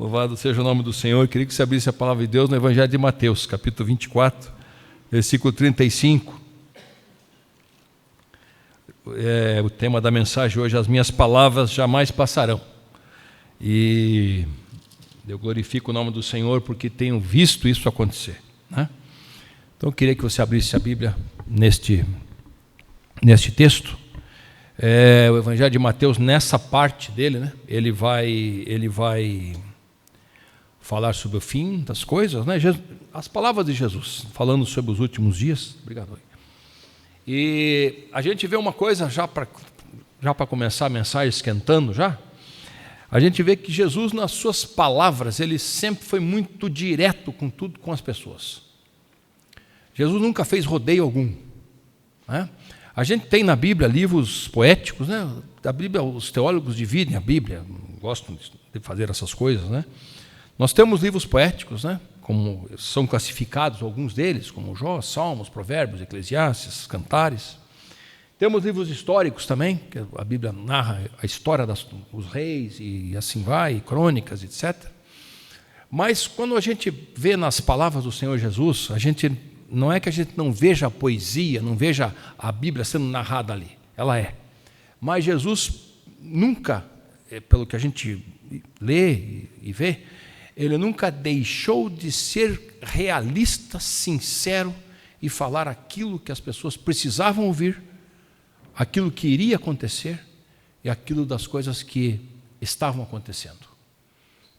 Louvado seja o nome do Senhor. Eu queria que você abrisse a palavra de Deus no Evangelho de Mateus, capítulo 24, versículo 35. O tema da mensagem hoje: as minhas palavras jamais passarão. E eu glorifico o nome do Senhor porque tenho visto isso acontecer, né? Então eu queria que você abrisse a Bíblia neste texto. O Evangelho de Mateus, nessa parte dele, né, ele vai falar sobre o fim das coisas, né? As palavras de Jesus, falando sobre os últimos dias. Obrigado. E a gente vê uma coisa, já para começar a mensagem, esquentando já, a gente vê que Jesus, nas suas palavras, ele sempre foi muito direto com tudo, com as pessoas. Jesus nunca fez rodeio algum, né? A gente tem na Bíblia livros poéticos, né? Da Bíblia, os teólogos dividem a Bíblia, gostam de fazer essas coisas, né? Nós temos livros poéticos, né? Como são classificados alguns deles, como Jó, Salmos, Provérbios, Eclesiastes, Cantares. Temos livros históricos também, que a Bíblia narra a história dos reis e assim vai, crônicas, etc. Mas quando a gente vê nas palavras do Senhor Jesus, não é que a gente não veja a poesia, não veja a Bíblia sendo narrada ali, ela é. Mas Jesus nunca, pelo que a gente lê e vê, ele nunca deixou de ser realista, sincero e falar aquilo que as pessoas precisavam ouvir, aquilo que iria acontecer e aquilo das coisas que estavam acontecendo.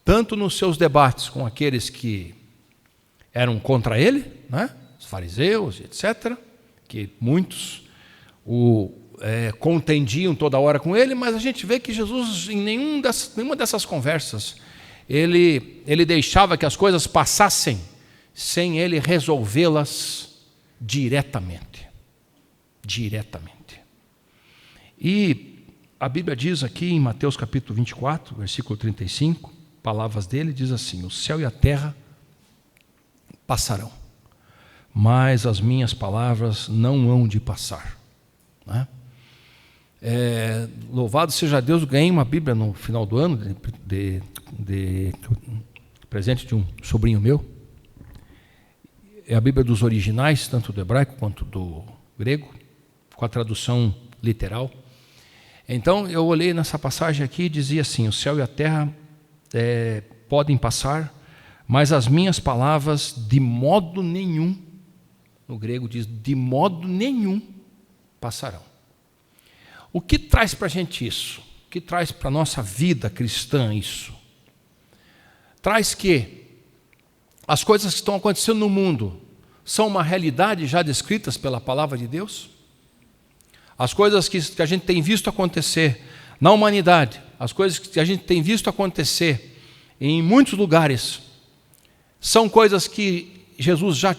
Tanto nos seus debates com aqueles que eram contra ele, né? Os fariseus, etc., que muitos contendiam toda hora com ele, mas a gente vê que Jesus, em nenhuma dessas conversas, ele deixava que as coisas passassem sem ele resolvê-las diretamente. E a Bíblia diz aqui em Mateus capítulo 24, versículo 35, palavras dele, diz assim: o céu e a terra passarão, mas as minhas palavras não hão de passar, né? Louvado seja Deus, ganhei uma Bíblia no final do ano de presente de um sobrinho meu. É a Bíblia dos originais, tanto do hebraico quanto do grego, com a tradução literal. Então eu olhei nessa passagem aqui e dizia assim: o céu e a terra podem passar, mas as minhas palavras de modo nenhum, no grego diz, de modo nenhum passarão. O que traz para a gente isso? O que traz para a nossa vida cristã isso? Traz que as coisas que estão acontecendo no mundo são uma realidade já descritas pela palavra de Deus? As coisas que a gente tem visto acontecer na humanidade, as coisas que a gente tem visto acontecer em muitos lugares, são coisas que Jesus já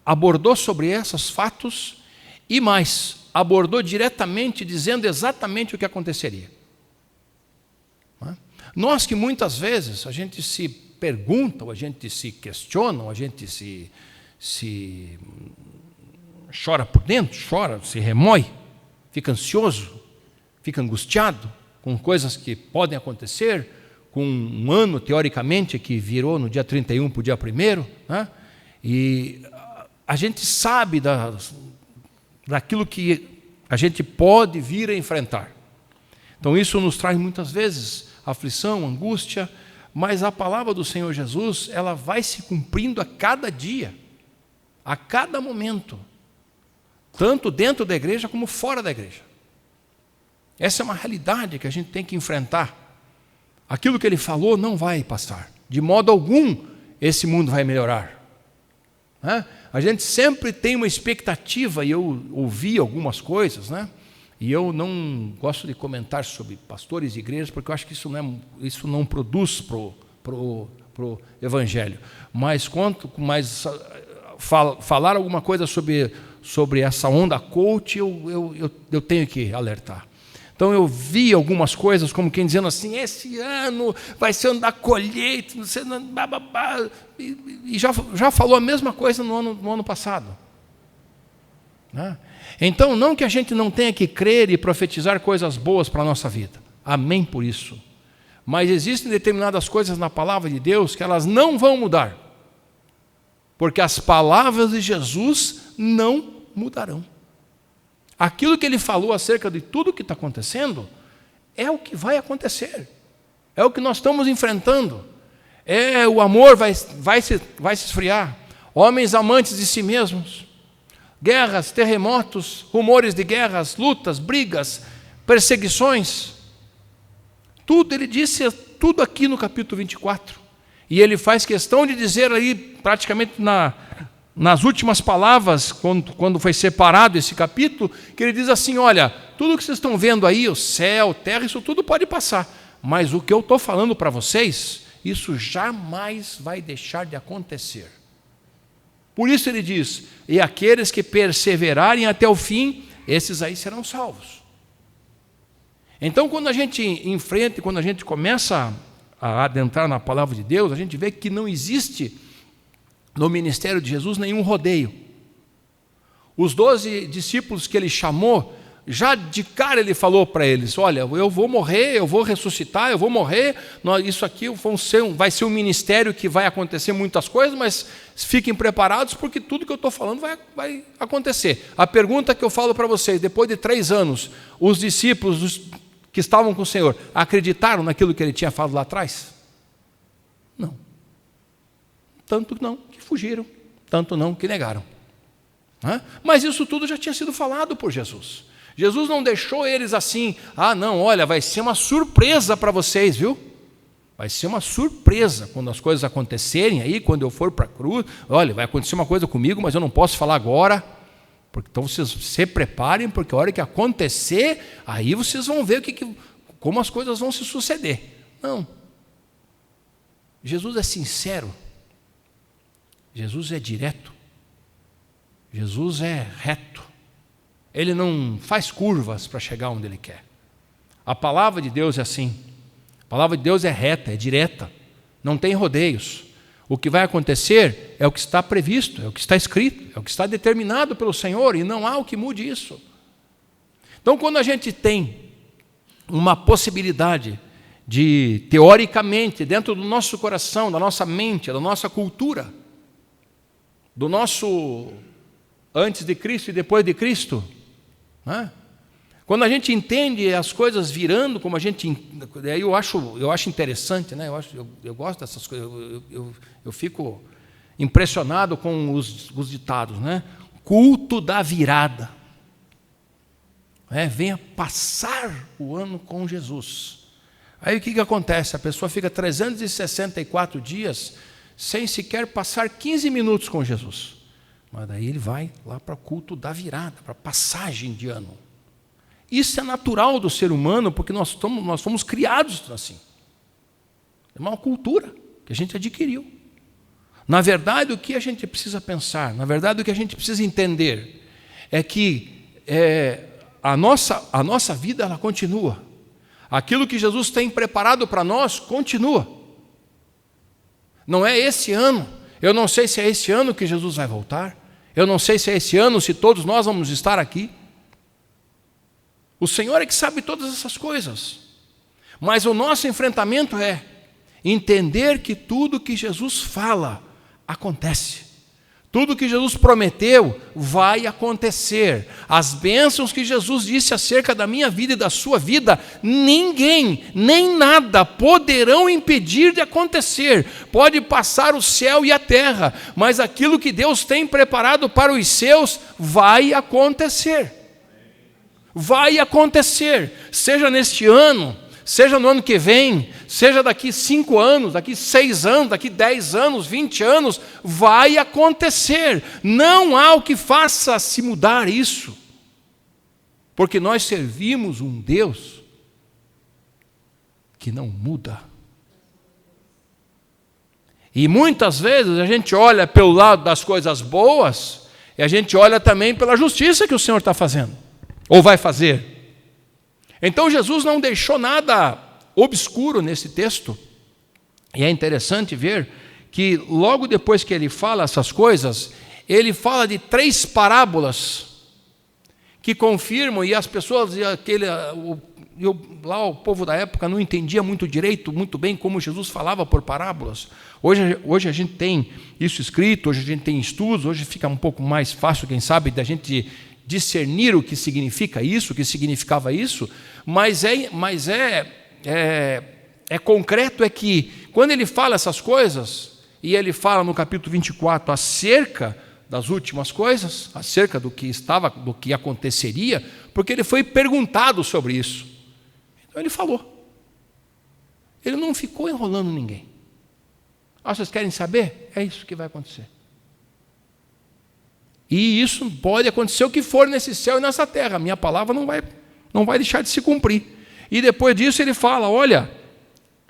abordou sobre esses fatos e mais, abordou diretamente, dizendo exatamente o que aconteceria. Nós que muitas vezes a gente se pergunta, ou a gente se questiona, ou a gente se chora por dentro, se remói, fica ansioso, fica angustiado com coisas que podem acontecer, com um ano, teoricamente, que virou no dia 31 para o dia 1º, né? E a gente sabe daquilo que a gente pode vir a enfrentar. Então isso nos traz muitas vezes aflição, angústia, mas a palavra do Senhor Jesus, ela vai se cumprindo a cada dia, a cada momento, tanto dentro da igreja como fora da igreja. Essa é uma realidade que a gente tem que enfrentar. Aquilo que ele falou não vai passar, de modo algum esse mundo vai melhorar, né? A gente sempre tem uma expectativa, e eu ouvi algumas coisas, né? E eu não gosto de comentar sobre pastores e igrejas, porque eu acho que isso não produz pro evangelho. Mas falar alguma coisa sobre essa onda coach, eu tenho que alertar. Então eu vi algumas coisas como quem dizendo assim: esse ano vai ser ano da colheita, não sei, e já falou a mesma coisa no ano passado, né? Então não que a gente não tenha que crer e profetizar coisas boas para a nossa vida, amém por isso, Mas existem determinadas coisas na palavra de Deus que elas não vão mudar, porque as palavras de Jesus não mudarão. Aquilo que ele falou acerca de tudo que está acontecendo é o que vai acontecer, é o que nós estamos enfrentando. O amor vai se esfriar, homens amantes de si mesmos, guerras, terremotos, rumores de guerras, lutas, brigas, perseguições. Tudo, ele disse tudo aqui no capítulo 24. E ele faz questão de dizer aí, praticamente nas últimas palavras, quando foi separado esse capítulo, que ele diz assim: olha, tudo que vocês estão vendo aí, o céu, terra, isso tudo pode passar, mas o que eu estou falando para vocês, isso jamais vai deixar de acontecer. Por isso ele diz: e aqueles que perseverarem até o fim, esses aí serão salvos. Então, quando a gente enfrenta, quando a gente começa a adentrar na palavra de Deus, a gente vê que não existe no ministério de Jesus nenhum rodeio. Os 12 discípulos que ele chamou, já de cara ele falou para eles: olha, eu vou morrer, eu vou ressuscitar, eu vou morrer, isso aqui vai ser um ministério que vai acontecer muitas coisas, mas fiquem preparados, porque tudo que eu estou falando vai acontecer. A pergunta que eu falo para vocês: depois de 3 anos, os discípulos que estavam com o Senhor acreditaram naquilo que ele tinha falado lá atrás? Não. Tanto não que fugiram, tanto não que negaram. Mas isso tudo já tinha sido falado por Jesus. Jesus não deixou eles assim: não, olha, vai ser uma surpresa para vocês, viu? Vai ser uma surpresa quando as coisas acontecerem aí, quando eu for para a cruz. Olha, vai acontecer uma coisa comigo, mas eu não posso falar agora. Então vocês se preparem, porque a hora que acontecer, aí vocês vão ver como as coisas vão se suceder. Não. Jesus é sincero. Jesus é direto. Jesus é reto. Ele não faz curvas para chegar onde ele quer. A palavra de Deus é assim. A palavra de Deus é reta, é direta. Não tem rodeios. O que vai acontecer é o que está previsto, é o que está escrito, é o que está determinado pelo Senhor, e não há o que mude isso. Então, quando a gente tem uma possibilidade de, teoricamente, dentro do nosso coração, da nossa mente, da nossa cultura, do nosso antes de Cristo e depois de Cristo, quando a gente entende as coisas virando como a gente, aí eu acho interessante, eu gosto dessas coisas, eu fico impressionado com os ditados, culto da virada, venha passar o ano com Jesus. Aí o que acontece? A pessoa fica 364 dias sem sequer passar 15 minutos com Jesus, mas daí ele vai lá para o culto da virada, para a passagem de ano. Isso é natural do ser humano, porque nós fomos criados assim. É uma cultura que a gente adquiriu. Na verdade, o que a gente precisa pensar, na verdade, o que a gente precisa entender é que a nossa vida ela continua. Aquilo que Jesus tem preparado para nós continua. Não é esse ano. Eu não sei se é esse ano que Jesus vai voltar. Eu não sei se é esse ano, se todos nós vamos estar aqui. O Senhor é que sabe todas essas coisas. Mas o nosso enfrentamento é entender que tudo que Jesus fala acontece. Tudo que Jesus prometeu vai acontecer. As bênçãos que Jesus disse acerca da minha vida e da sua vida, ninguém, nem nada poderão impedir de acontecer. Pode passar o céu e a terra, mas aquilo que Deus tem preparado para os seus vai acontecer. Vai acontecer, seja neste ano, seja no ano que vem, seja daqui 5 anos, daqui 6 anos, daqui 10 anos, 20 anos, vai acontecer. Não há o que faça se mudar isso, porque nós servimos um Deus que não muda. E muitas vezes a gente olha pelo lado das coisas boas, e a gente olha também pela justiça que o Senhor está fazendo. Ou vai fazer. Então Jesus não deixou nada obscuro nesse texto. E é interessante ver que logo depois que ele fala essas coisas, ele fala de 3 parábolas que confirmam, e as pessoas, lá o povo da época não entendia muito bem como Jesus falava por parábolas. Hoje a gente tem isso escrito, hoje a gente tem estudos, hoje fica um pouco mais fácil, quem sabe, da gente discernir o que significa isso, o que significava isso, mas concreto é que, quando ele fala essas coisas, e ele fala no capítulo 24 acerca das últimas coisas, acerca do que aconteceria, porque ele foi perguntado sobre isso. Então ele falou. Ele não ficou enrolando ninguém. Vocês querem saber? É isso que vai acontecer. E isso pode acontecer o que for nesse céu e nessa terra. A minha palavra não vai deixar de se cumprir. E depois disso ele fala, olha,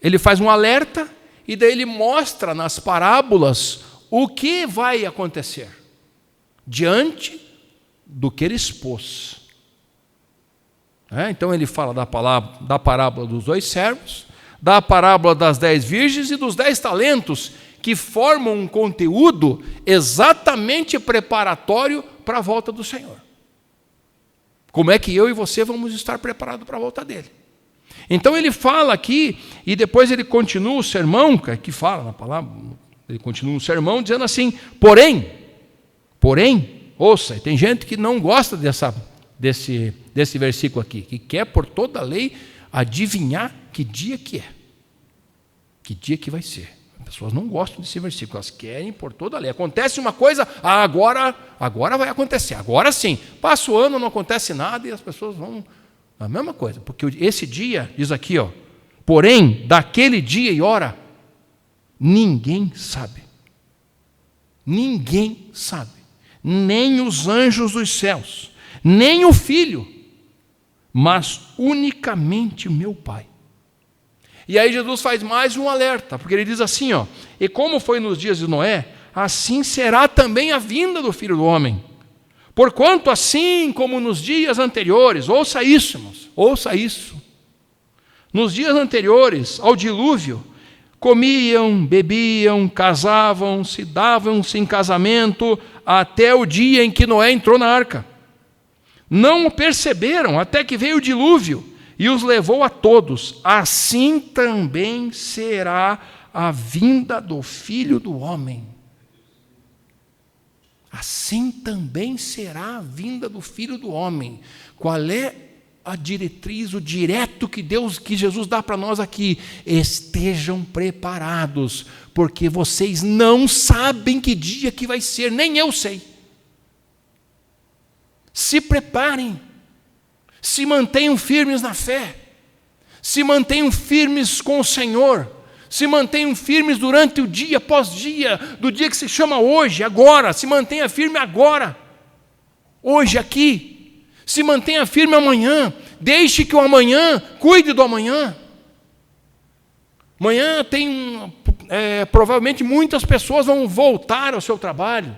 ele faz um alerta, e daí ele mostra nas parábolas o que vai acontecer diante do que ele expôs. Então ele fala da parábola dos 2 servos, da parábola das 10 virgens e dos 10 talentos, que formam um conteúdo exatamente preparatório para a volta do Senhor. Como é que eu e você vamos estar preparados para a volta dele? Então ele fala aqui, e depois ele continua o sermão, que fala na palavra, ele continua o sermão dizendo assim, porém, ouça, tem gente que não gosta desse versículo aqui, que quer por toda a lei adivinhar que dia que é, que dia que vai ser. As pessoas não gostam desse versículo, elas querem por toda a lei. Acontece uma coisa, agora vai acontecer, agora sim. Passa o ano, não acontece nada, e as pessoas vão a mesma coisa, porque esse dia, diz aqui, porém, daquele dia e hora, ninguém sabe. Ninguém sabe. Nem os anjos dos céus, nem o Filho, mas unicamente meu Pai. E aí Jesus faz mais um alerta, porque ele diz assim, e como foi nos dias de Noé, assim será também a vinda do Filho do Homem. Porquanto assim como nos dias anteriores, ouça isso, irmãos, ouça isso. Nos dias anteriores ao dilúvio, comiam, bebiam, casavam, se davam-se em casamento, até o dia em que Noé entrou na arca. Não o perceberam até que veio o dilúvio e os levou a todos. Assim também será a vinda do Filho do Homem. Assim também será a vinda do Filho do Homem. Qual é a diretriz, o direto que Jesus dá para nós aqui? Estejam preparados, porque vocês não sabem que dia que vai ser, nem eu sei. Se preparem, se mantenham firmes na fé, se mantenham firmes com o Senhor, se mantenham firmes durante o dia após dia, do dia que se chama hoje, agora, se mantenha firme agora, hoje aqui, se mantenha firme amanhã, deixe que o amanhã cuide do amanhã. Amanhã provavelmente muitas pessoas vão voltar ao seu trabalho,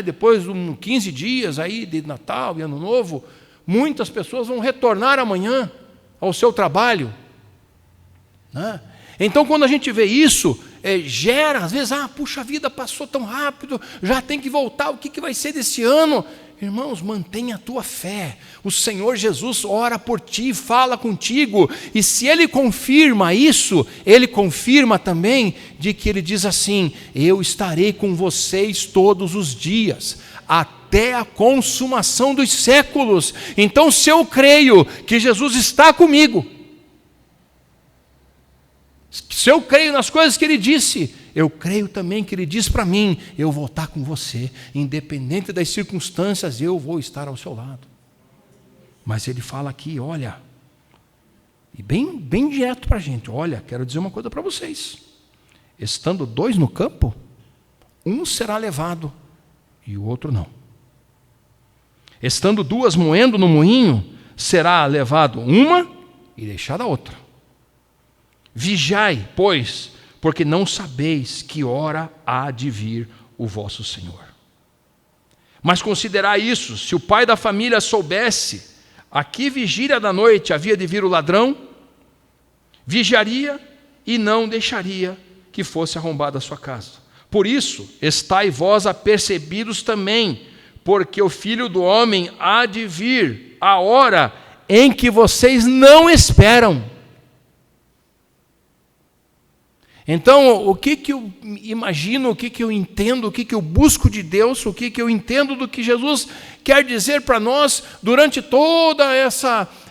depois de 15 dias aí de Natal e Ano Novo, muitas pessoas vão retornar amanhã ao seu trabalho. Então, quando a gente vê isso, gera, às vezes, puxa vida, passou tão rápido, já tem que voltar, o que vai ser desse ano? Irmãos, mantenha a tua fé. O Senhor Jesus ora por ti, fala contigo, e se Ele confirma isso, Ele confirma também de que Ele diz assim, eu estarei com vocês todos os dias, até a consumação dos séculos. Então, se eu creio que Jesus está comigo, se eu creio nas coisas que Ele disse, eu creio também que Ele diz para mim, eu vou estar com você, independente das circunstâncias, eu vou estar ao seu lado. Mas Ele fala aqui, olha, e bem direto para a gente, olha, quero dizer uma coisa para vocês, estando 2 no campo, um será levado e o outro não. Estando 2 moendo no moinho, será levado uma e deixada a outra. Vigiai, pois, porque não sabeis que hora há de vir o vosso Senhor. Mas considerai isso, se o pai da família soubesse a que vigília da noite havia de vir o ladrão, vigiaria e não deixaria que fosse arrombada a sua casa. Por isso, estai vós apercebidos também, porque o Filho do Homem há de vir a hora em que vocês não esperam. Então, o que eu imagino, o que eu entendo, o que eu busco de Deus, o que eu entendo do que Jesus quer dizer para nós durante toda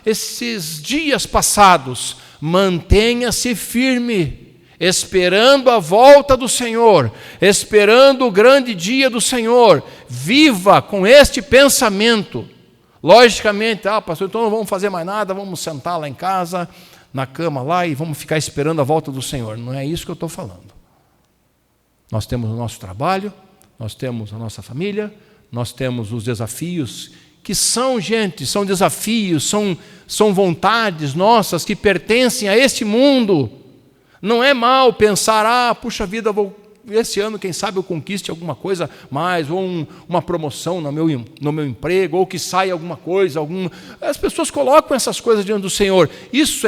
esses dias passados? Mantenha-se firme, esperando a volta do Senhor, esperando o grande dia do Senhor. Viva com este pensamento. Logicamente, pastor, então não vamos fazer mais nada, vamos sentar lá em casa, na cama lá, e vamos ficar esperando a volta do Senhor. Não é isso que eu estou falando. Nós temos o nosso trabalho, nós temos a nossa família, nós temos os desafios, que são, gente, são desafios, são vontades nossas que pertencem a este mundo. Não é mal pensar, puxa vida, esse ano, quem sabe eu conquiste alguma coisa mais, ou uma promoção no meu emprego, ou que saia alguma coisa. As pessoas colocam essas coisas diante do Senhor. Isso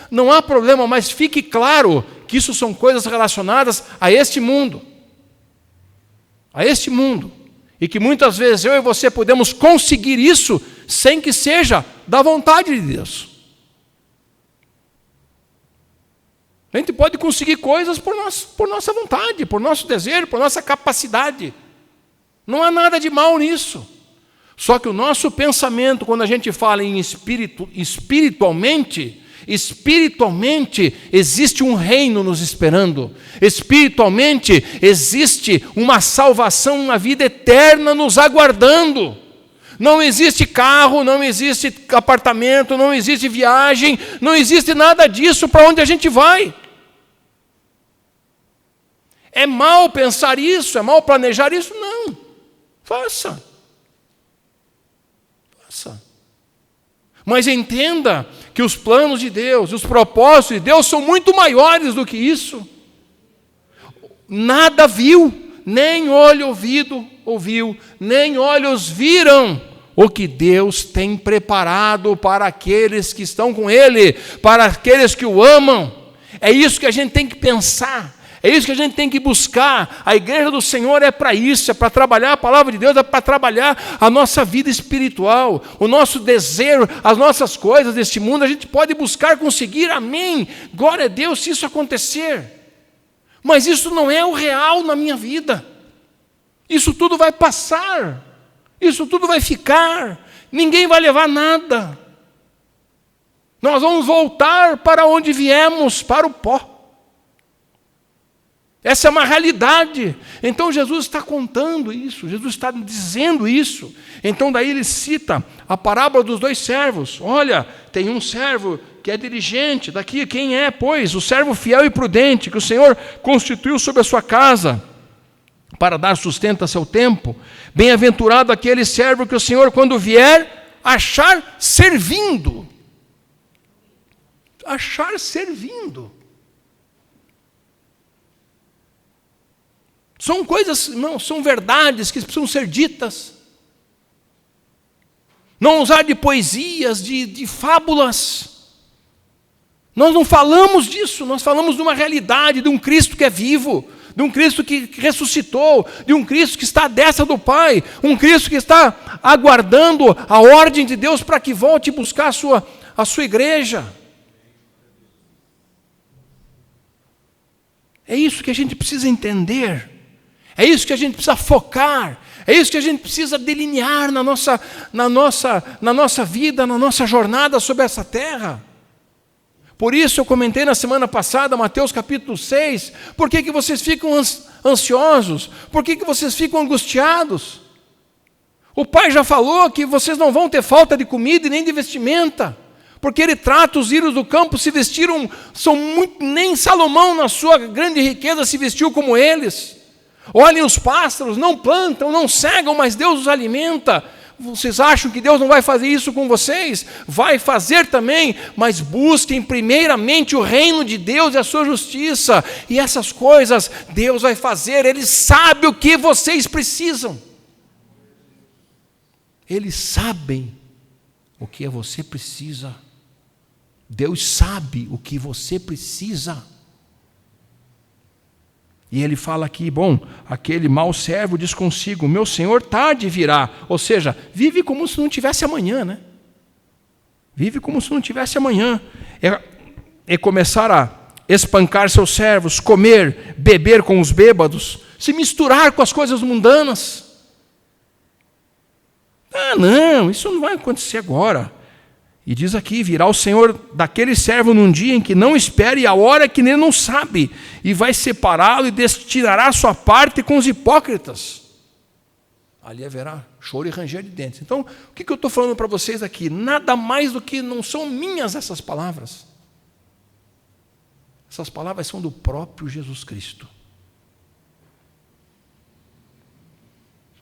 não há problema, mas fique claro que isso são coisas relacionadas a este mundo. A este mundo. E que muitas vezes eu e você podemos conseguir isso sem que seja da vontade de Deus. A gente pode conseguir coisas por nossa vontade, por nosso desejo, por nossa capacidade. Não há nada de mal nisso. Só que o nosso pensamento, quando a gente fala em espiritualmente, existe um reino nos esperando. Espiritualmente existe uma salvação, uma vida eterna nos aguardando. Não existe carro, não existe apartamento, não existe viagem, não existe nada disso para onde a gente vai. É mal pensar isso, é mal planejar isso? Não. Faça. Mas entenda que os planos de Deus, os propósitos de Deus são muito maiores do que isso. Nada viu, nem olho ouviu, nem olhos viram o que Deus tem preparado para aqueles que estão com Ele, para aqueles que o amam. É isso que a gente tem que pensar. É isso que a gente tem que buscar. A igreja do Senhor é para isso, é para trabalhar a palavra de Deus, é para trabalhar a nossa vida espiritual, o nosso desejo, as nossas coisas deste mundo. A gente pode buscar conseguir, amém. Glória a Deus se isso acontecer. Mas isso não é o real na minha vida. Isso tudo vai passar. Isso tudo vai ficar. Ninguém vai levar nada. Nós vamos voltar para onde viemos, para o pó. Essa é uma realidade. Então Jesus está contando isso, Jesus está dizendo isso. Então daí ele cita a parábola dos 2 servos. Olha, tem um servo que é diligente, daqui quem é, pois? O servo fiel e prudente, que o Senhor constituiu sobre a sua casa, para dar sustento a seu tempo. Bem-aventurado aquele servo que o Senhor, quando vier, achar servindo. Achar servindo. São coisas, não, são verdades que precisam ser ditas. Não usar de poesias, de fábulas. Nós não falamos disso, nós falamos de uma realidade, de um Cristo que é vivo, de um Cristo que ressuscitou, de um Cristo que está à destra do Pai, um Cristo que está aguardando a ordem de Deus para que volte buscar a sua igreja. É isso que a gente precisa entender. É isso que a gente precisa focar, é isso que a gente precisa delinear na nossa vida, na nossa jornada sobre essa terra. Por isso eu comentei na semana passada, Mateus capítulo 6, por que vocês ficam ansiosos? Por que vocês ficam angustiados? O Pai já falou que vocês não vão ter falta de comida e nem de vestimenta, porque Ele trata os írios do campo, se vestiram, nem Salomão na sua grande riqueza se vestiu como eles. Olhem os pássaros, não plantam, não cegam, mas Deus os alimenta. Vocês acham que Deus não vai fazer isso com vocês? Vai fazer também, mas busquem primeiramente o reino de Deus e a sua justiça. E essas coisas Deus vai fazer, Ele sabe o que vocês precisam. Eles sabem o que você precisa. Deus sabe o que você precisa. E ele fala aqui, bom, aquele mau servo diz consigo, meu senhor tarde virá. Ou seja, vive como se não tivesse amanhã, né? Vive como se não tivesse amanhã. É começar a espancar seus servos, comer, beber com os bêbados, se misturar com as coisas mundanas. Ah, não, isso não vai acontecer agora. E diz aqui, virá o Senhor daquele servo num dia em que não espere, e a hora que ele não sabe, e vai separá-lo e destinará sua parte com os hipócritas. Ali haverá choro e ranger de dentes. Então, o que eu estou falando para vocês aqui? Nada mais do que não são minhas essas palavras. Essas palavras são do próprio Jesus Cristo.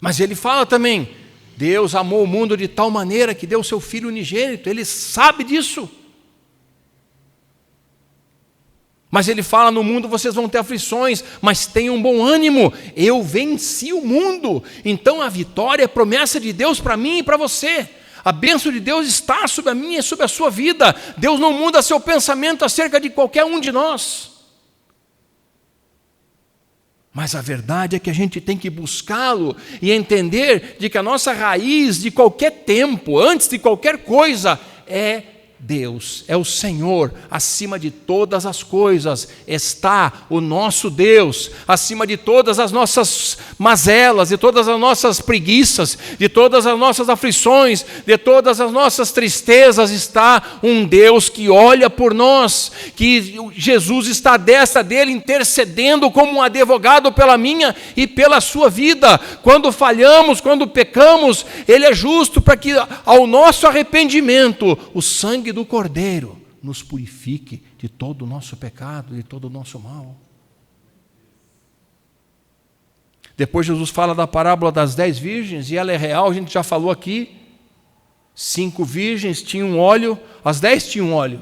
Mas ele fala também, Deus amou o mundo de tal maneira que deu o seu Filho unigênito. Ele sabe disso. Mas ele fala, no mundo vocês vão ter aflições, mas tenham bom ânimo. Eu venci o mundo. Então a vitória é promessa de Deus para mim e para você. A bênção de Deus está sobre a minha e sobre a sua vida. Deus não muda seu pensamento acerca de qualquer um de nós. Mas a verdade é que a gente tem que buscá-lo e entender de que a nossa raiz de qualquer tempo, antes de qualquer coisa, é Deus, é o Senhor. Acima de todas as coisas está o nosso Deus, acima de todas as nossas mazelas, de todas as nossas preguiças, de todas as nossas aflições, de todas as nossas tristezas, está um Deus que olha por nós, que Jesus está à destra dele intercedendo como um advogado pela minha e pela sua vida. Quando falhamos, quando pecamos, ele é justo para que ao nosso arrependimento o sangue do Cordeiro nos purifique de todo o nosso pecado, de todo o nosso mal. Depois Jesus fala da parábola das 10 virgens, e ela é real, a gente já falou aqui. 5 virgens tinham óleo, as 10 tinham óleo,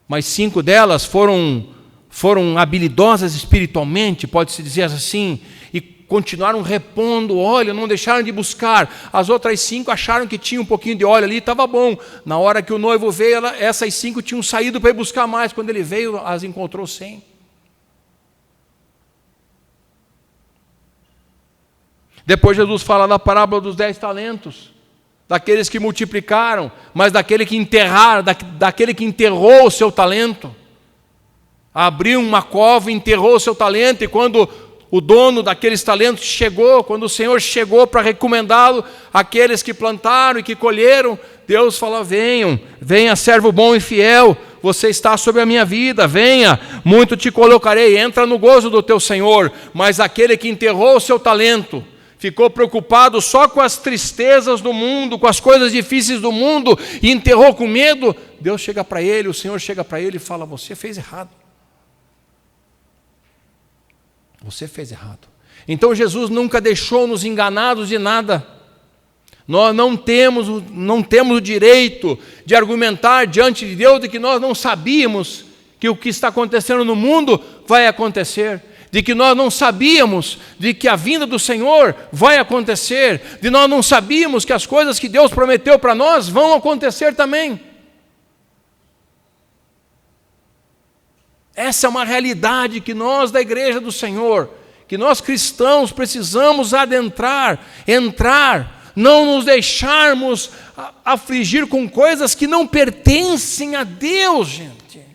mas 5 delas foram habilidosas espiritualmente, pode-se dizer assim, e continuaram repondo óleo, não deixaram de buscar. As outras 5 acharam que tinha um pouquinho de óleo ali, estava bom. Na hora que o noivo veio, essas 5 tinham saído para ir buscar mais. Quando ele veio, as encontrou sem. Depois Jesus fala da parábola dos 10 talentos, daqueles que multiplicaram, mas daquele que enterraram, daquele que enterrou o seu talento. Abriu uma cova e enterrou o seu talento, e quando o dono daqueles talentos chegou, quando o Senhor chegou para recomendá-lo, aqueles que plantaram e que colheram, Deus fala, venha servo bom e fiel, você está sobre a minha vida, venha, muito te colocarei, entra no gozo do teu Senhor. Mas aquele que enterrou o seu talento, ficou preocupado só com as tristezas do mundo, com as coisas difíceis do mundo, e enterrou com medo, Deus chega para ele, o Senhor chega para ele e fala, você fez errado. Você fez errado. Então Jesus nunca deixou-nos enganados de nada. Nós não temos o direito de argumentar diante de Deus de que nós não sabíamos que o que está acontecendo no mundo vai acontecer, de que nós não sabíamos de que a vinda do Senhor vai acontecer, de nós não sabíamos que as coisas que Deus prometeu para nós vão acontecer também. Essa é uma realidade que nós da Igreja do Senhor, que nós cristãos precisamos adentrar, entrar, não nos deixarmos afligir com coisas que não pertencem a Deus, gente.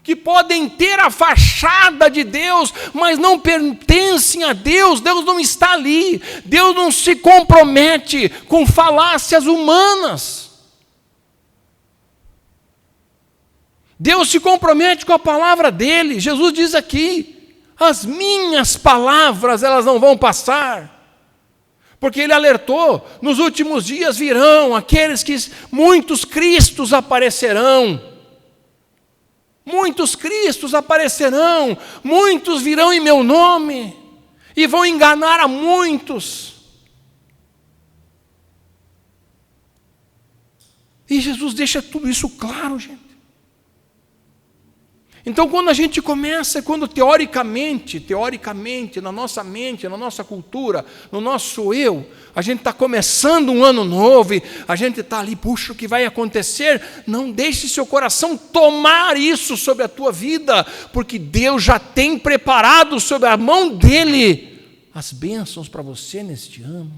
Que podem ter a fachada de Deus, mas não pertencem a Deus. Deus não está ali. Deus não se compromete com falácias humanas. Deus se compromete com a palavra dele. Jesus diz aqui, as minhas palavras, elas não vão passar. Porque ele alertou, nos últimos dias virão aqueles que muitos Cristos aparecerão. Muitos Cristos aparecerão, muitos virão em meu nome e vão enganar a muitos. E Jesus deixa tudo isso claro, gente. Então, quando a gente começa, quando teoricamente, na nossa mente, na nossa cultura, no nosso eu, a gente está começando um ano novo, e a gente está ali, puxa, o que vai acontecer? Não deixe seu coração tomar isso sobre a tua vida, porque Deus já tem preparado sobre a mão dEle as bênçãos para você neste ano.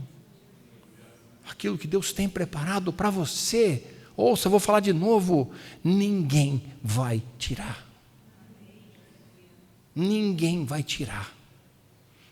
Aquilo que Deus tem preparado para você, ouça, eu vou falar de novo, ninguém vai tirar. Ninguém vai tirar.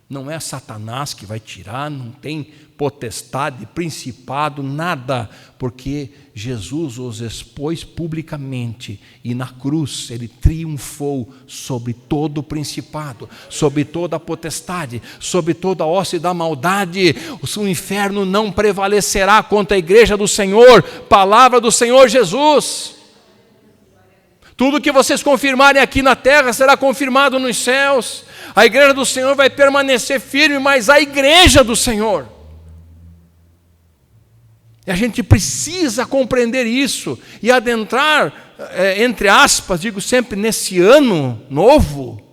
Não é Satanás que vai tirar, não tem potestade, principado, nada, porque Jesus os expôs publicamente e na cruz ele triunfou sobre todo o principado, sobre toda a potestade, sobre toda a hoste da maldade. O inferno não prevalecerá contra a igreja do Senhor, palavra do Senhor Jesus. Tudo que vocês confirmarem aqui na terra será confirmado nos céus. A igreja do Senhor vai permanecer firme, mas a igreja do Senhor. E a gente precisa compreender isso e adentrar, entre aspas, digo sempre, nesse ano novo,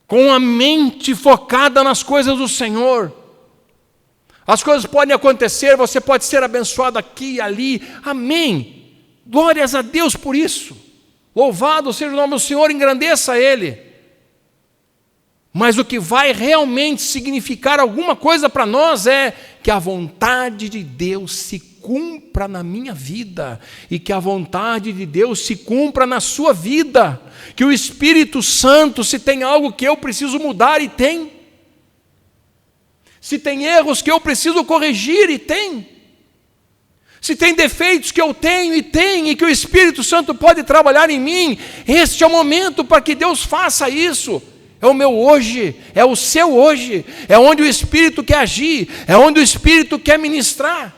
com a mente focada nas coisas do Senhor. As coisas podem acontecer, você pode ser abençoado aqui e ali, amém. Glórias a Deus por isso. Louvado seja o nome do Senhor, engrandeça Ele. Mas o que vai realmente significar alguma coisa para nós é que a vontade de Deus se cumpra na minha vida e que a vontade de Deus se cumpra na sua vida. Que o Espírito Santo, se tem algo que eu preciso mudar, e tem. Se tem erros que eu preciso corrigir, e tem. Se tem defeitos que eu tenho, e tem, e que o Espírito Santo pode trabalhar em mim, este é o momento para que Deus faça isso. É o meu hoje, é o seu hoje, é onde o Espírito quer agir, é onde o Espírito quer ministrar.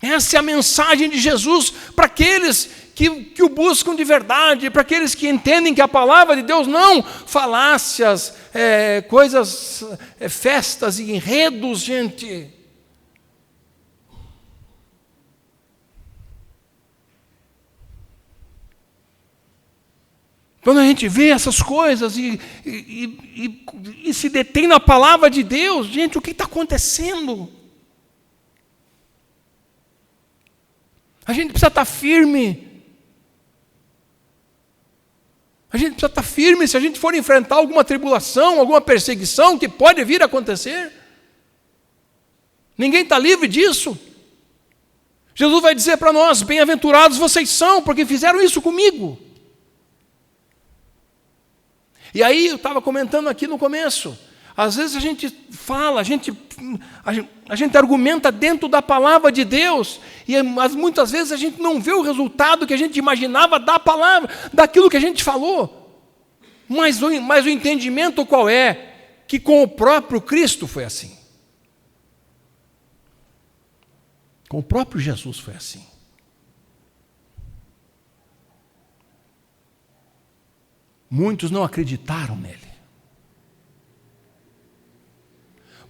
Essa é a mensagem de Jesus para aqueles que o buscam de verdade, para aqueles que entendem que a palavra de Deus não falácias, coisas, festas e enredos, gente. Quando a gente vê essas coisas e se detém na palavra de Deus, gente, o que está acontecendo? A gente precisa estar firme. A gente precisa estar firme se a gente for enfrentar alguma tribulação, alguma perseguição que pode vir a acontecer. Ninguém está livre disso. Jesus vai dizer para nós, bem-aventurados vocês são, porque fizeram isso comigo. E aí, eu estava comentando aqui no começo, às vezes a gente fala, a gente argumenta dentro da palavra de Deus, mas muitas vezes a gente não vê o resultado que a gente imaginava da palavra, daquilo que a gente falou. Mas o entendimento qual é? Que com o próprio Cristo foi assim. Com o próprio Jesus foi assim. Muitos não acreditaram nele.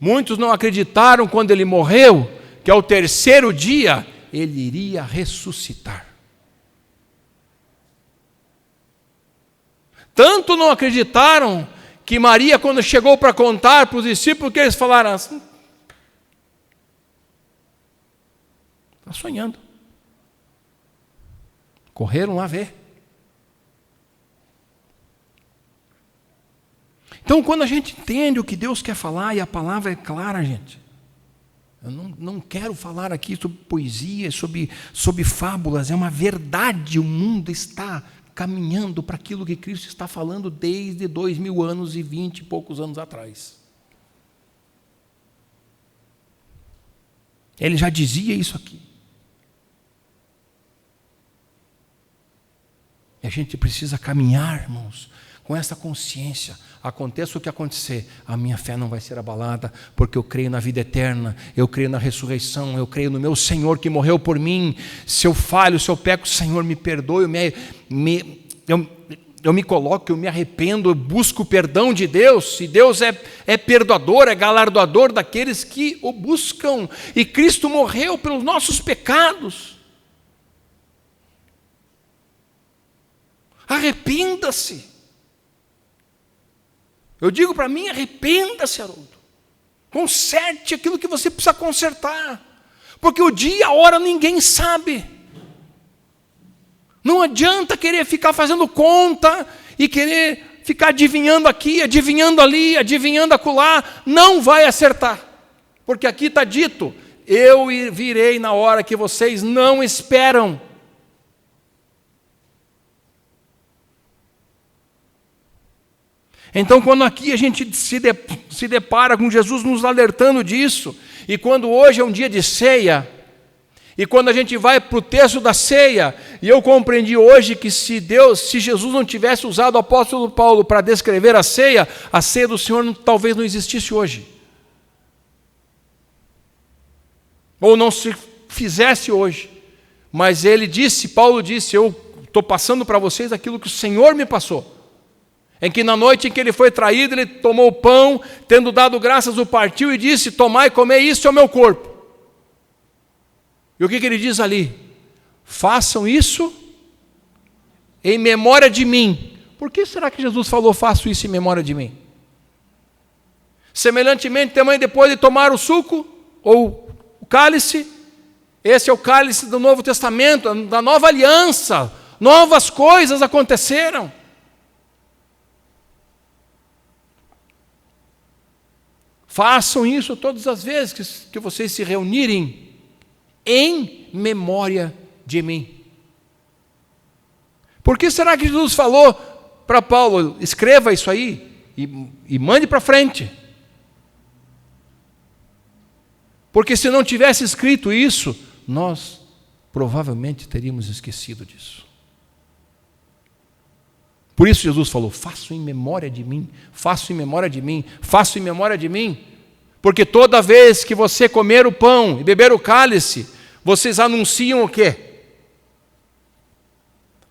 Muitos não acreditaram quando ele morreu, que ao terceiro dia ele iria ressuscitar. Tanto não acreditaram que Maria, quando chegou para contar para os discípulos, que eles falaram assim: está sonhando. Correram lá ver. Então, quando a gente entende o que Deus quer falar, e a palavra é clara, gente, eu não quero falar aqui sobre poesia, sobre fábulas, é uma verdade. O mundo está caminhando para aquilo que Cristo está falando desde 2000 anos e 20 e poucos anos atrás. Ele já dizia isso aqui. E a gente precisa caminhar, irmãos, com essa consciência. Aconteça o que acontecer, a minha fé não vai ser abalada, porque eu creio na vida eterna, eu creio na ressurreição, eu creio no meu Senhor que morreu por mim. Se eu falho, se eu peco, Senhor, me perdoe, eu me coloco, eu me arrependo, eu busco o perdão de Deus, e Deus é perdoador, é galardoador daqueles que o buscam, e Cristo morreu pelos nossos pecados. Arrependa-se. Eu digo para mim, arrependa-se, Haroldo. Conserte aquilo que você precisa consertar, porque o dia e a hora ninguém sabe. Não adianta querer ficar fazendo conta e querer ficar adivinhando aqui, adivinhando ali, adivinhando acolá. Não vai acertar, porque aqui está dito: eu virei na hora que vocês não esperam. Então, quando aqui a gente se depara com Jesus nos alertando disso, e quando hoje é um dia de ceia, e quando a gente vai para o texto da ceia, e eu compreendi hoje que se Jesus não tivesse usado o apóstolo Paulo para descrever a ceia do Senhor talvez não existisse hoje. Ou não se fizesse hoje. Mas Paulo disse, eu estou passando para vocês aquilo que o Senhor me passou. Em que na noite em que ele foi traído, ele tomou o pão, tendo dado graças, o partiu e disse: tomai e comei, isso é o meu corpo. E o que ele diz ali? Façam isso em memória de mim. Por que será que Jesus falou, faço isso em memória de mim? Semelhantemente, também depois de tomar o suco, ou o cálice, esse é o cálice do Novo Testamento, da nova aliança, novas coisas aconteceram. Façam isso todas as vezes que vocês se reunirem em memória de mim. Por que será que Jesus falou para Paulo, escreva isso aí e mande para frente? Porque se não tivesse escrito isso, nós provavelmente teríamos esquecido disso. Por isso Jesus falou, faço em memória de mim, faço em memória de mim, faço em memória de mim. Porque toda vez que você comer o pão e beber o cálice, vocês anunciam o quê?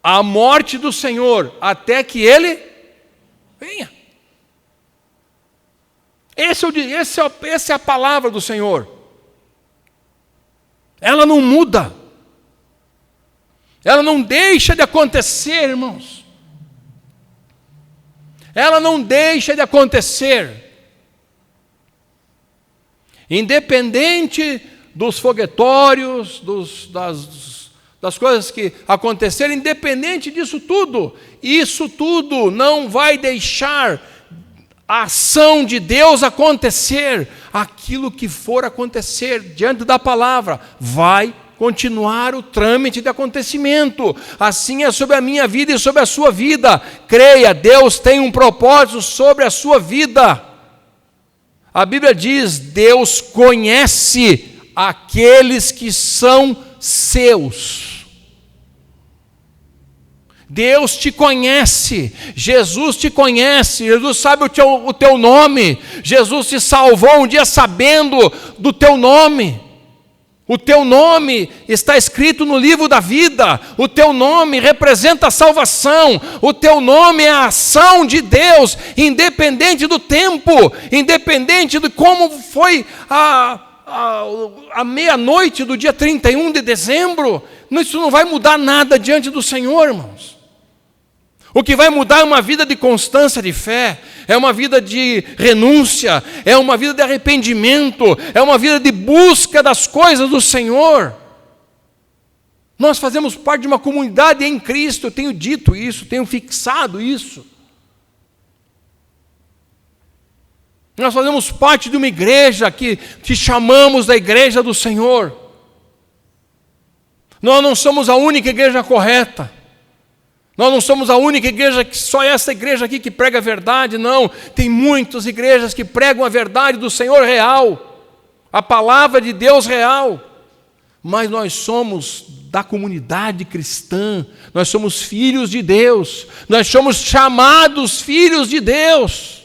A morte do Senhor, até que Ele venha. Essa é a palavra do Senhor. Ela não muda. Ela não deixa de acontecer, irmãos. Ela não deixa de acontecer. Independente dos foguetórios, das coisas que aconteceram, independente disso tudo, isso tudo não vai deixar a ação de Deus acontecer. Aquilo que for acontecer diante da palavra vai continuar o trâmite de acontecimento. Assim é sobre a minha vida e sobre a sua vida. Creia, Deus tem um propósito sobre a sua vida. A Bíblia diz, Deus conhece aqueles que são seus. Deus te conhece, Jesus te conhece, Jesus sabe o teu nome, Jesus te salvou um dia sabendo do teu nome. O teu nome está escrito no livro da vida, o teu nome representa a salvação, o teu nome é a ação de Deus, independente do tempo, independente de como foi a meia-noite do dia 31 de dezembro, isso não vai mudar nada diante do Senhor, irmãos. O que vai mudar é uma vida de constância de fé, é uma vida de renúncia, é uma vida de arrependimento, é uma vida de busca das coisas do Senhor. Nós fazemos parte de uma comunidade em Cristo, eu tenho dito isso, tenho fixado isso. Nós fazemos parte de uma igreja que chamamos da igreja do Senhor. Nós não somos a única igreja correta. Nós não somos a única igreja, que só essa igreja aqui que prega a verdade, não. Tem muitas igrejas que pregam a verdade do Senhor real, a palavra de Deus real. Mas nós somos da comunidade cristã, nós somos filhos de Deus, nós somos chamados filhos de Deus.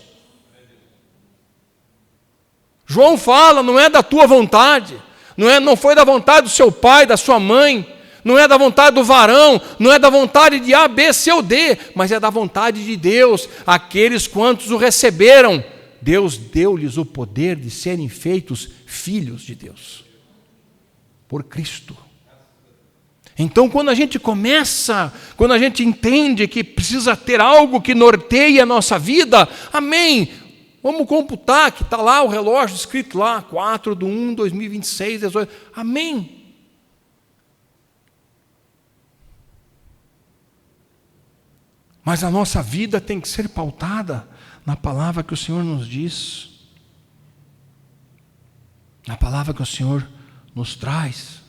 João fala, não é da tua vontade, não foi da vontade do seu pai, da sua mãe, não é da vontade do varão, não é da vontade de A, B, C ou D, mas é da vontade de Deus. Aqueles quantos o receberam, Deus deu-lhes o poder de serem feitos filhos de Deus, por Cristo. Então, quando a gente entende que precisa ter algo que norteie a nossa vida, amém, vamos computar que está lá o relógio escrito lá, 4/1/2026, 18, amém. Mas a nossa vida tem que ser pautada na palavra que o Senhor nos diz, na palavra que o Senhor nos traz,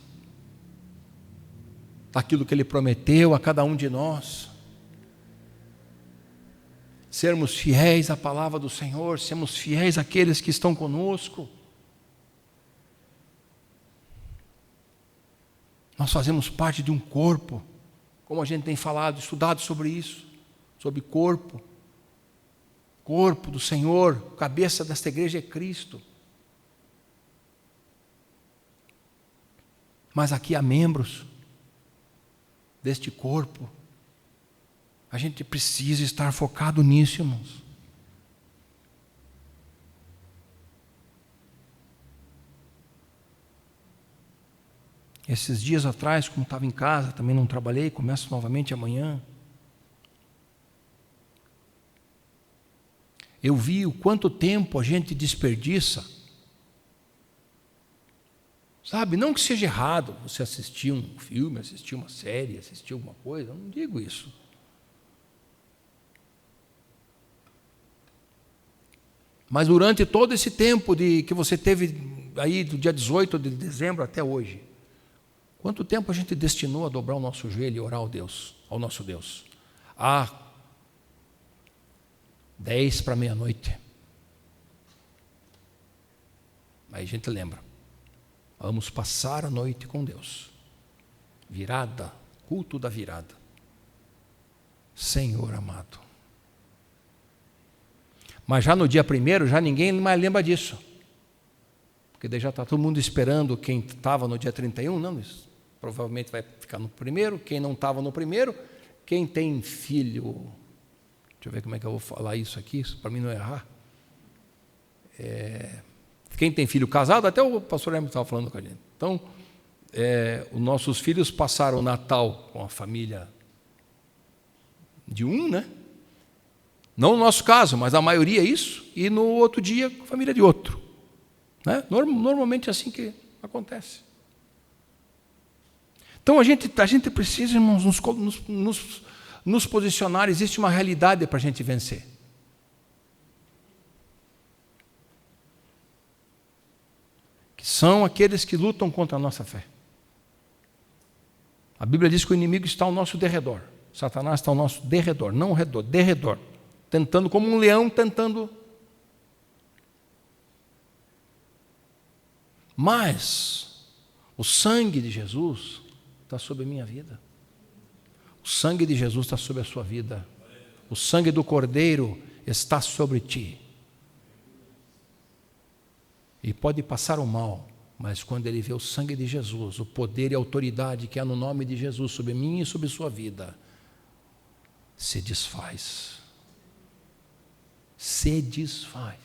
daquilo que Ele prometeu a cada um de nós. Sermos fiéis à palavra do Senhor, sermos fiéis àqueles que estão conosco. Nós fazemos parte de um corpo, como a gente tem falado, estudado sobre isso, sobre corpo do Senhor, cabeça desta igreja é Cristo. Mas aqui há membros deste corpo. A gente precisa estar focado nisso, irmãos. Esses dias atrás, como estava em casa, também não trabalhei, começo novamente amanhã. Eu vi o quanto tempo a gente desperdiça. Sabe, não que seja errado você assistir um filme, assistir uma série, assistir alguma coisa, eu não digo isso. Mas durante todo esse tempo que você teve aí do dia 18 de dezembro até hoje, quanto tempo a gente destinou a dobrar o nosso joelho e orar ao nosso Deus? 10 para meia-noite. Aí a gente lembra. Vamos passar a noite com Deus. Virada, culto da virada. Senhor amado. Mas já no dia 1º, já ninguém mais lembra disso. Porque daí já está todo mundo esperando quem estava no dia 31. Não, isso provavelmente vai ficar no 1º. Quem não estava no 1º, quem tem filho... Deixa eu ver como é que eu vou falar isso aqui, para mim não errar. Quem tem filho casado, até o pastor Hermes estava falando com a gente. Então, os nossos filhos passaram o Natal com a família de um, né? Não no nosso caso, mas a maioria é isso, e no outro dia com a família de outro. Né? Normalmente é assim que acontece. Então a gente precisa, irmãos, nos posicionar. Existe uma realidade para a gente vencer. Que são aqueles que lutam contra a nossa fé. A Bíblia diz que o inimigo está ao nosso derredor. Satanás está ao nosso derredor, não ao redor, derredor. Tentando, como um leão, tentando. Mas o sangue de Jesus está sobre a minha vida. O sangue de Jesus está sobre a sua vida. O sangue do Cordeiro está sobre ti. E pode passar o mal, mas quando ele vê o sangue de Jesus, o poder e a autoridade que há no nome de Jesus sobre mim e sobre sua vida, se desfaz. Se desfaz.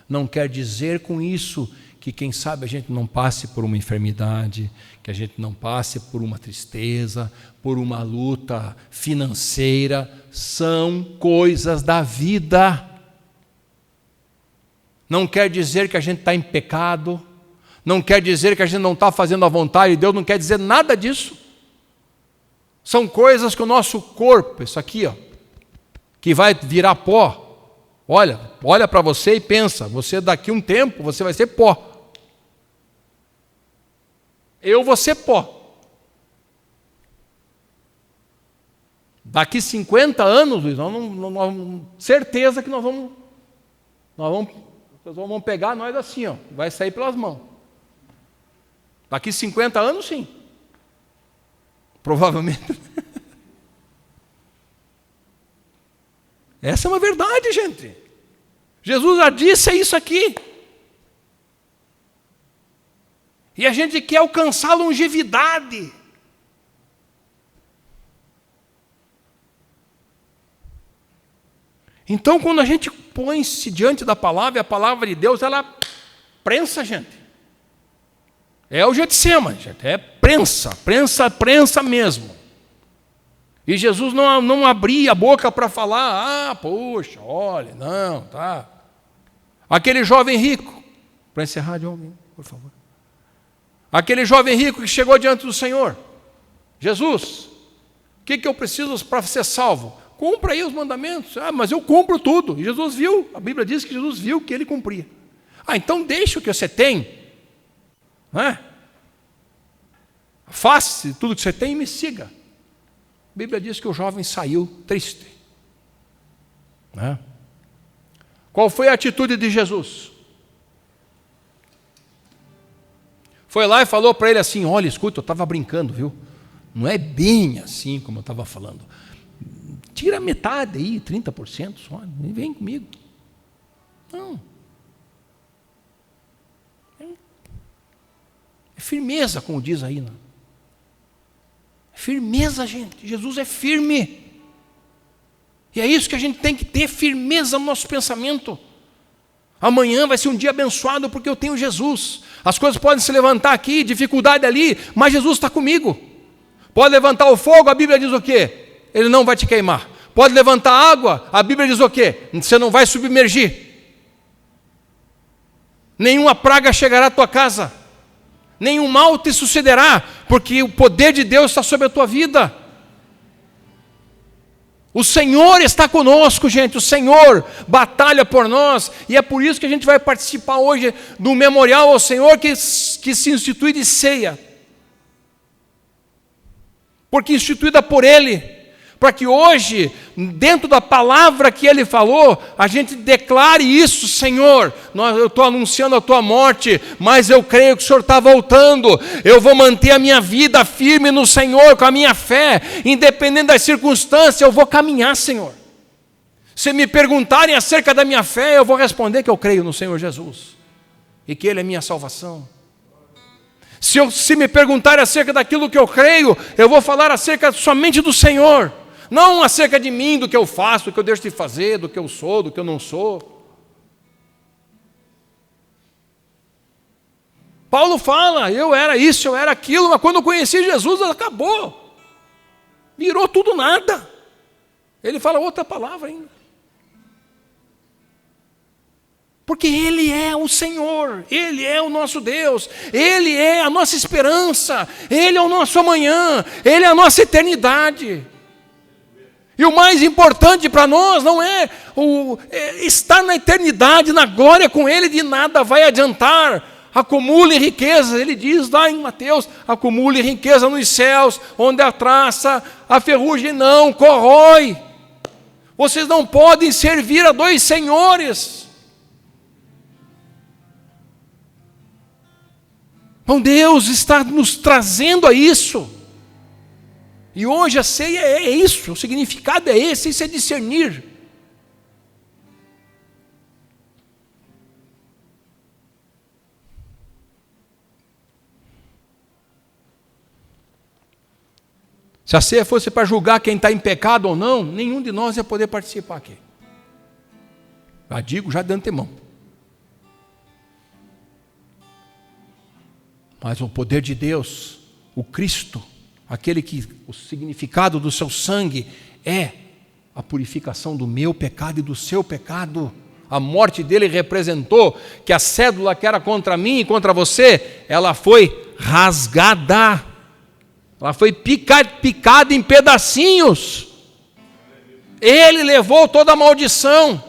Não quer dizer com isso que quem sabe a gente não passe por uma enfermidade, que a gente não passe por uma tristeza, por uma luta financeira, são coisas da vida. Não quer dizer que a gente está em pecado, não quer dizer que a gente não está fazendo a vontade de Deus, não quer dizer nada disso. São coisas que o nosso corpo, isso aqui, ó, que vai virar pó. Olha para você e pensa, você daqui a um tempo, você vai ser pó. Eu vou ser pó. Daqui 50 anos, Luiz, certeza que nós vamos pegar nós assim, ó, vai sair pelas mãos. Daqui 50 anos, sim. Provavelmente. Essa é uma verdade, gente. Jesus já disse isso aqui. E a gente quer alcançar longevidade. Então, quando a gente põe-se diante da palavra, e a palavra de Deus, ela prensa a gente. É o Getsemane, gente, é prensa mesmo. E Jesus não abria a boca para falar, poxa, olha, não, tá. Aquele jovem rico, para encerrar, John, por favor. Aquele jovem rico que chegou diante do Senhor, Jesus, o que eu preciso para ser salvo? Cumpra aí os mandamentos. Mas eu cumpro tudo. E Jesus viu, a Bíblia diz que Jesus viu que ele cumpria. Então deixa o que você tem, não é? Faça tudo que você tem e me siga. A Bíblia diz que o jovem saiu triste. Não é? Qual foi a atitude de Jesus? Foi lá e falou para ele assim, olha, escuta, eu estava brincando, viu? Não é bem assim como eu estava falando. Tira metade aí, 30% só, e vem comigo. Não. É firmeza, como diz aí. Não? É firmeza, gente. Jesus é firme. E é isso que a gente tem que ter, firmeza no nosso pensamento. Amanhã vai ser um dia abençoado porque eu tenho Jesus. As coisas podem se levantar aqui, dificuldade ali, mas Jesus está comigo. Pode levantar o fogo, a Bíblia diz o quê? Ele não vai te queimar. Pode levantar água, a Bíblia diz o quê? Você não vai submergir. Nenhuma praga chegará à tua casa. Nenhum mal te sucederá, porque o poder de Deus está sobre a tua vida. O Senhor está conosco, gente. O Senhor batalha por nós. E é por isso que a gente vai participar hoje do memorial ao Senhor que se institui de ceia. Porque instituída por Ele. Para que hoje, dentro da palavra que Ele falou, a gente declare isso, Senhor, eu estou anunciando a Tua morte, mas eu creio que o Senhor está voltando, eu vou manter a minha vida firme no Senhor, com a minha fé, independente das circunstâncias, eu vou caminhar, Senhor. Se me perguntarem acerca da minha fé, eu vou responder que eu creio no Senhor Jesus, e que Ele é minha salvação. Se me perguntarem acerca daquilo que eu creio, eu vou falar acerca somente do Senhor, não acerca de mim, do que eu faço, do que eu deixo de fazer, do que eu sou, do que eu não sou. Paulo fala, eu era isso, eu era aquilo, mas quando eu conheci Jesus, acabou. Virou tudo nada. Ele fala outra palavra ainda. Porque Ele é o Senhor, Ele é o nosso Deus, Ele é a nossa esperança, Ele é o nosso amanhã, Ele é a nossa eternidade. E o mais importante para nós não é estar na eternidade, na glória com Ele, de nada vai adiantar. Acumule riqueza, Ele diz lá em Mateus, acumule riqueza nos céus, onde a traça, a ferrugem não corrói. Vocês não podem servir a dois senhores. Então Deus está nos trazendo a isso. E hoje a ceia é isso, o significado é esse, isso é discernir. Se a ceia fosse para julgar quem está em pecado ou não, nenhum de nós ia poder participar aqui. Já digo, já de antemão. Mas o poder de Deus, o Cristo, aquele que o significado do seu sangue é a purificação do meu pecado e do seu pecado. A morte dele representou que a cédula que era contra mim e contra você, ela foi rasgada. Ela foi picada em pedacinhos. Ele levou toda a maldição.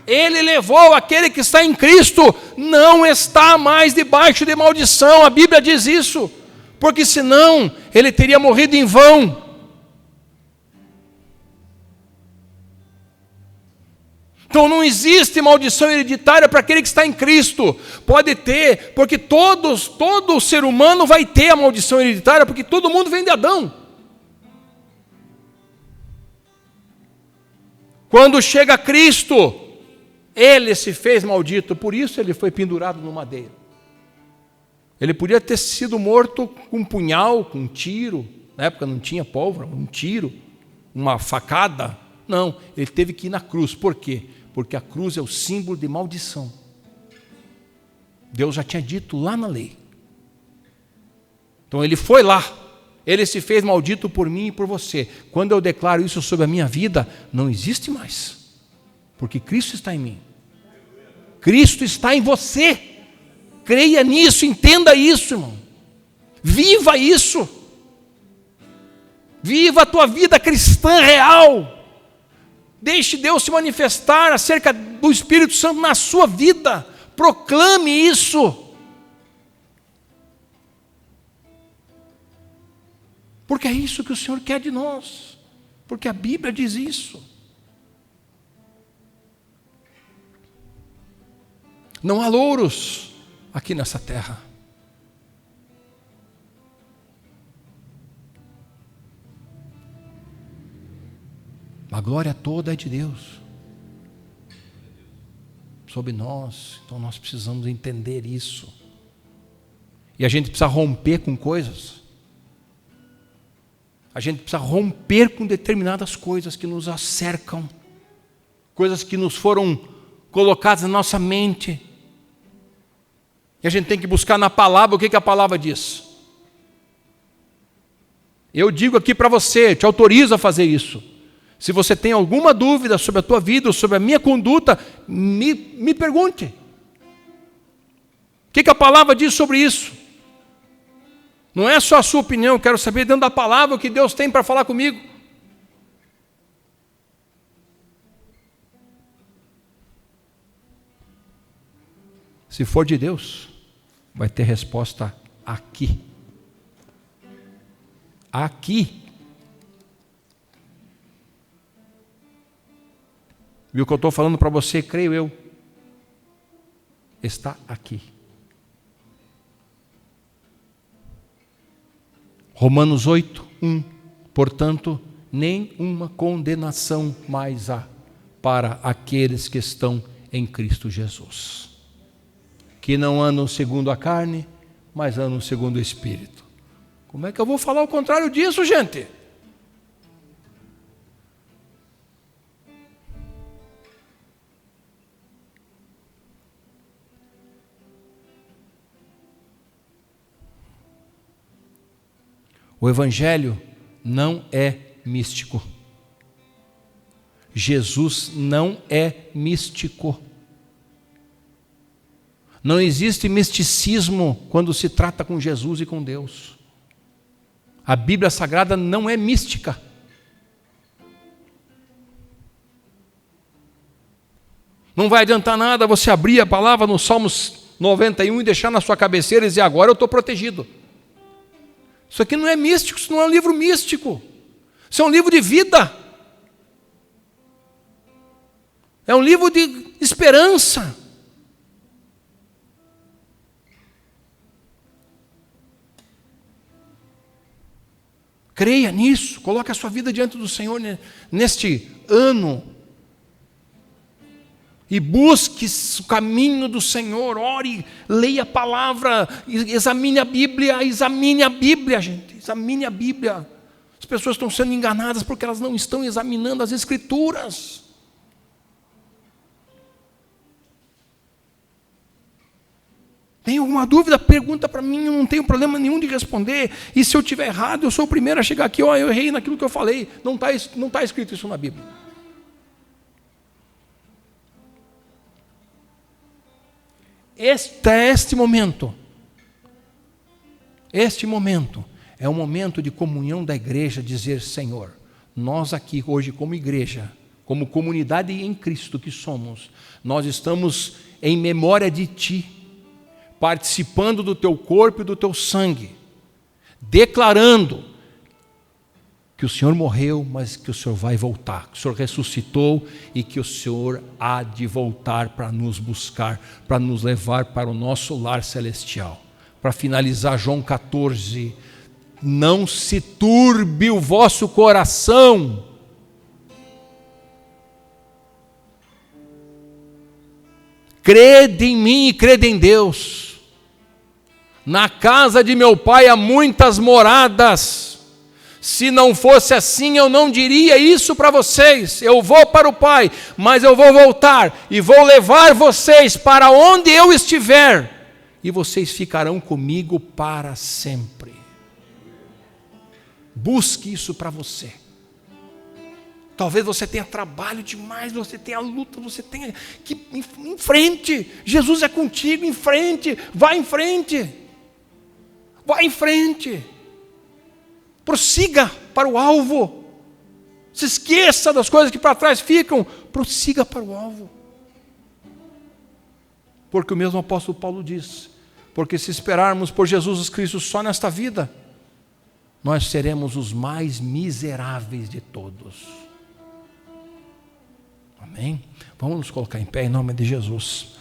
Ele levou aquele que está em Cristo, não está mais debaixo de maldição. A Bíblia diz isso. Porque senão ele teria morrido em vão. Então não existe maldição hereditária para aquele que está em Cristo. Pode ter, porque todo ser humano vai ter a maldição hereditária, porque todo mundo vem de Adão. Quando chega Cristo, Ele se fez maldito, por isso Ele foi pendurado no madeiro. Ele podia ter sido morto com um punhal, com um tiro. Na época não tinha pólvora, um tiro, uma facada, Não, ele teve que ir na cruz. Por quê? Porque a cruz é o símbolo de maldição. Deus já tinha dito lá na lei. Então ele foi lá, ele se fez maldito por mim e por você. Quando eu declaro isso sobre a minha vida, não existe mais, porque Cristo está em mim. Cristo está em você. Creia nisso, entenda isso, irmão. Viva isso. Viva a tua vida cristã real. Deixe Deus se manifestar acerca do Espírito Santo na sua vida. Proclame isso. Porque é isso que o Senhor quer de nós. Porque a Bíblia diz isso. Não há louros aqui nessa terra. A glória toda é de Deus sobre nós. Então nós precisamos entender isso. E a gente precisa romper com coisas. A gente precisa romper com determinadas coisas que nos acercam, coisas que nos foram colocadas na nossa mente. E a gente tem que buscar na palavra o que a palavra diz. Eu digo aqui para você, te autorizo a fazer isso. Se você tem alguma dúvida sobre a tua vida ou sobre a minha conduta, me pergunte. O que a palavra diz sobre isso? Não é só a sua opinião, eu quero saber dentro da palavra o que Deus tem para falar comigo. Se for de Deus, vai ter resposta aqui. Aqui. Viu o que eu estou falando para você, creio eu. Está aqui. Romanos 8, 1. Portanto, nenhuma condenação mais há para aqueles que estão em Cristo Jesus, que não andam segundo a carne, mas andam segundo o Espírito. Como é que eu vou falar o contrário disso, gente? O Evangelho não é místico. Jesus não é místico. Não existe misticismo quando se trata com Jesus e com Deus. A Bíblia Sagrada não é mística. Não vai adiantar nada você abrir a palavra no Salmos 91 e deixar na sua cabeceira e dizer, agora eu estou protegido. Isso aqui não é místico, isso não é um livro místico. Isso é um livro de vida. É um livro de esperança. Creia nisso, coloque a sua vida diante do Senhor neste ano. E busque o caminho do Senhor, ore, leia a palavra, examine a Bíblia, gente, examine a Bíblia. As pessoas estão sendo enganadas porque elas não estão examinando as Escrituras. Tem alguma dúvida? Pergunta para mim, eu não tenho problema nenhum de responder. E se eu estiver errado, eu sou o primeiro a chegar aqui, eu errei naquilo que eu falei. Não está escrito isso na Bíblia. Este momento é um momento de comunhão da igreja, dizer, Senhor, nós aqui hoje como igreja, como comunidade em Cristo que somos, nós estamos em memória de Ti, participando do Teu corpo e do Teu sangue, declarando que o Senhor morreu, mas que o Senhor vai voltar, que o Senhor ressuscitou e que o Senhor há de voltar para nos buscar, para nos levar para o nosso lar celestial. Para finalizar, João 14, não se turbe o vosso coração. Crede em mim e crede em Deus. Na casa de meu Pai há muitas moradas. Se não fosse assim, eu não diria isso para vocês. Eu vou para o Pai, mas eu vou voltar e vou levar vocês para onde eu estiver, e vocês ficarão comigo para sempre. Busque isso para você. Talvez você tenha trabalho demais, você tenha luta, você tenha que ir em frente. Jesus é contigo, em frente, vai em frente. Vai em frente. Prossiga para o alvo. Se esqueça das coisas que para trás ficam. Prossiga para o alvo. Porque o mesmo apóstolo Paulo diz: porque se esperarmos por Jesus Cristo só nesta vida, nós seremos os mais miseráveis de todos. Amém? Vamos nos colocar em pé em nome de Jesus.